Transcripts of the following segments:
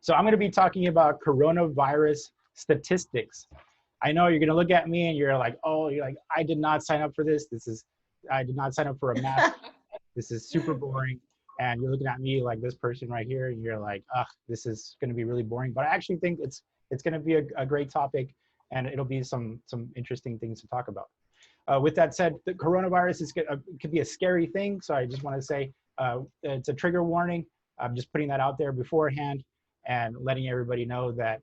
So I'm going to be talking about coronavirus statistics. I know you're going to look at me and you're like, oh, you're like, I did not sign up for this. I did not sign up for a math. This is super boring. And you're looking at me like this person right here, and you're like, ugh, this is going to be really boring. But I actually think it's going to be a great topic, and it'll be some interesting things to talk about. With that said, the coronavirus could be a scary thing. So I just want to say it's a trigger warning. I'm just putting that out there beforehand and letting everybody know that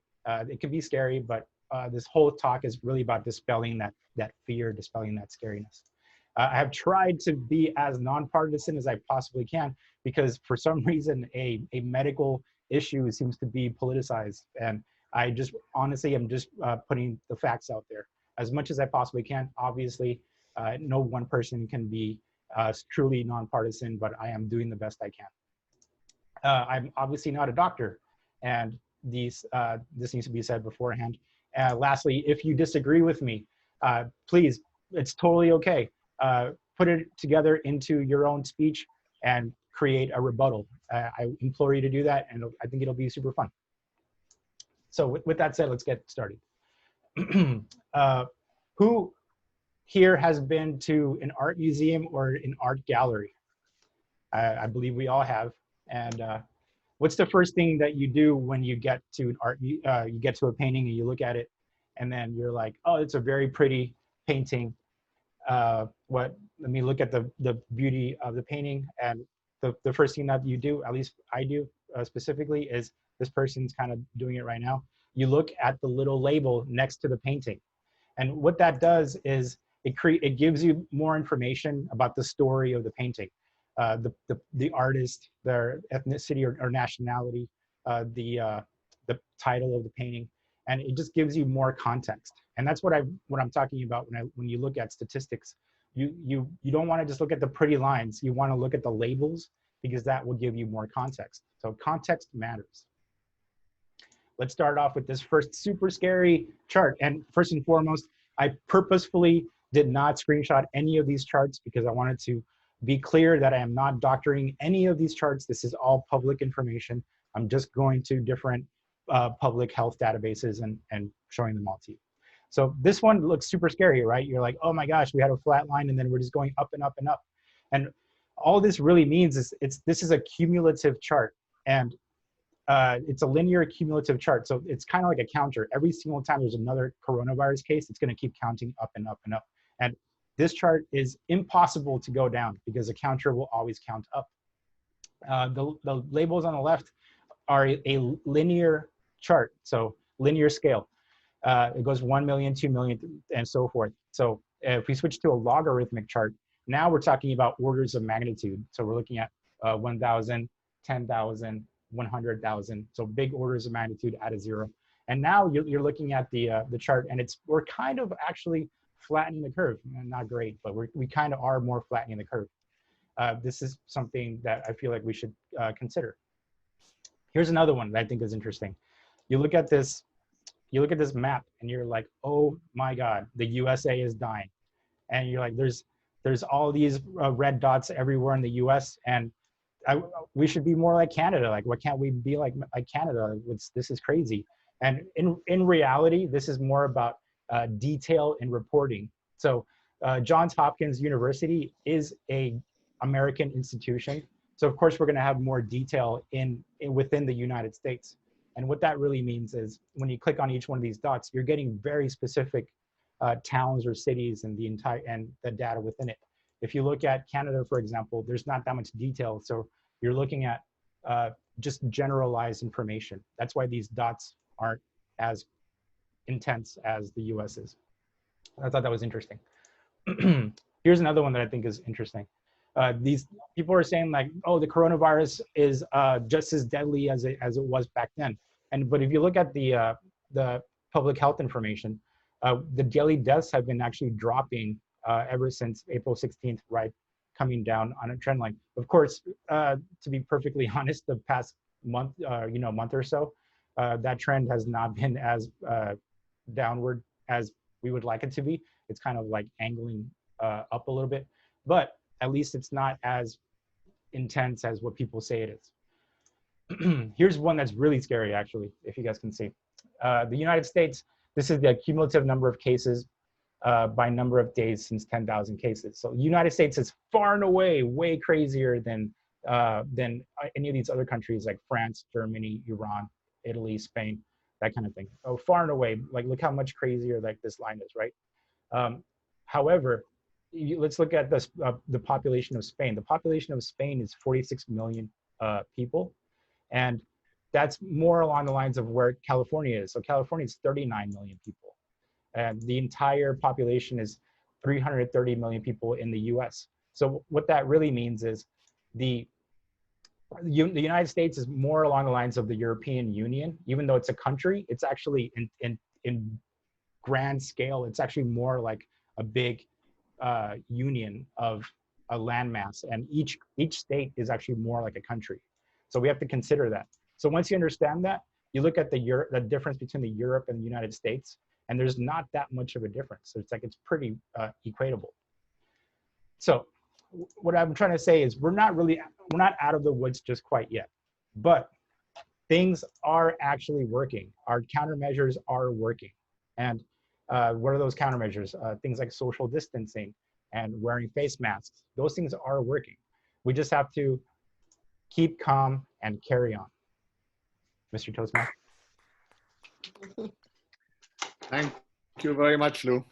it can be scary, but this whole talk is really about dispelling that fear, dispelling that scariness. I have tried to be as nonpartisan as I possibly can because for some reason a medical issue seems to be politicized, and I just honestly am just putting the facts out there as much as I possibly can. Obviously, no one person can be truly nonpartisan, but I am doing the best I can. I'm obviously not a doctor, and this needs to be said beforehand. Lastly, if you disagree with me, please, it's totally okay. Put it together into your own speech and create a rebuttal. I implore you to do that, and I think it'll be super fun. So with that said, let's get started. Who here has been to an art museum or an art gallery? I believe we all have. And what's the first thing that you do when you get to an art, you get to a painting and you look at it, and then you're like, oh, it's a very pretty painting. Let me look at the beauty of the painting. And the first thing that you do, at least I do specifically, is this person's kind of doing it right now. You look at the little label next to the painting. And what that does is it gives you more information about the story of the painting. The artist, their ethnicity or nationality, the title of the painting, and it just gives you more context. And that's what I'm talking about when you look at statistics. You don't want to just look at the pretty lines. You want to look at the labels, because that will give you more context. So context matters. Let's start off with this first super scary chart. And first and foremost, I purposefully did not screenshot any of these charts because I wanted to be clear that I am not doctoring any of these charts. This is all public information. I'm just going to different public health databases and showing them all to you. So this one looks super scary, right? You're like, oh my gosh, we had a flat line and then we're just going up and up and up. And all this really means is this is a cumulative chart, and it's a linear cumulative chart. So it's kind of like a counter. Every single time there's another coronavirus case, it's going to keep counting up and up and up. And this chart is impossible to go down because a counter will always count up. The labels on the left are a linear chart, so linear scale. It goes 1 million, 2 million, and so forth. So if we switch to a logarithmic chart, now we're talking about orders of magnitude. So we're looking at 1,000, 10,000, 100,000. So big orders of magnitude out of zero. And now you're looking at the chart, and we're kind of actually flattening the curve. Not great, but we kind of are more flattening the curve. This is something that I feel like we should consider. Here's another one that I think is interesting. You look at this map and you're like, oh my God, the USA is dying. And you're like, there's all these red dots everywhere in the US, and we should be more like Canada. Like, what can't we be like Canada? This is crazy. And in reality, this is more about detail in reporting. So Johns Hopkins University is a American institution. So of course we're going to have more detail within the United States. And what that really means is when you click on each one of these dots, you're getting very specific towns or cities and the data within it. If you look at Canada, for example, there's not that much detail. So you're looking at just generalized information. That's why these dots aren't as intense as the US is. I thought that was interesting. Here's another one that I think is interesting. These people are saying like, oh, the coronavirus is just as deadly as it was back then. But if you look at the public health information, the daily deaths have been actually dropping ever since April 16th, right? Coming down on a trend line. Of course, to be perfectly honest, the past month, month or so, that trend has not been as downward as we would like it to be. It's kind of like angling up a little bit, but at least it's not as intense as what people say it is. Here's one that's really scary, actually, if you guys can see. The United States, this is the cumulative number of cases by number of days since 10,000 cases. So the United States is far and away way crazier than any of these other countries like France, Germany, Iran, Italy, Spain, that kind of thing. Oh, far and away, like look how much crazier like this line is, right? However, let's look at this, the population of Spain. The population of Spain is 46 million people, and that's more along the lines of where California is. So California is 39 million people, and the entire population is 330 million people in the US. So what that really means is the United States is more along the lines of the European Union. Even though it's a country, it's actually in grand scale, it's actually more like a big union of a landmass, and each state is actually more like a country. So we have to consider that. So once you understand that, you look at the difference between the Europe and the United States, and there's not that much of a difference. So it's like it's pretty equatable. So what I'm trying to say is we're not out of the woods just quite yet, but things are actually working. Our countermeasures are working. And what are those countermeasures? Things like social distancing and wearing face masks. Those things are working. We just have to keep calm and carry on. Mr. Toastmaster. Thank you very much, Lou.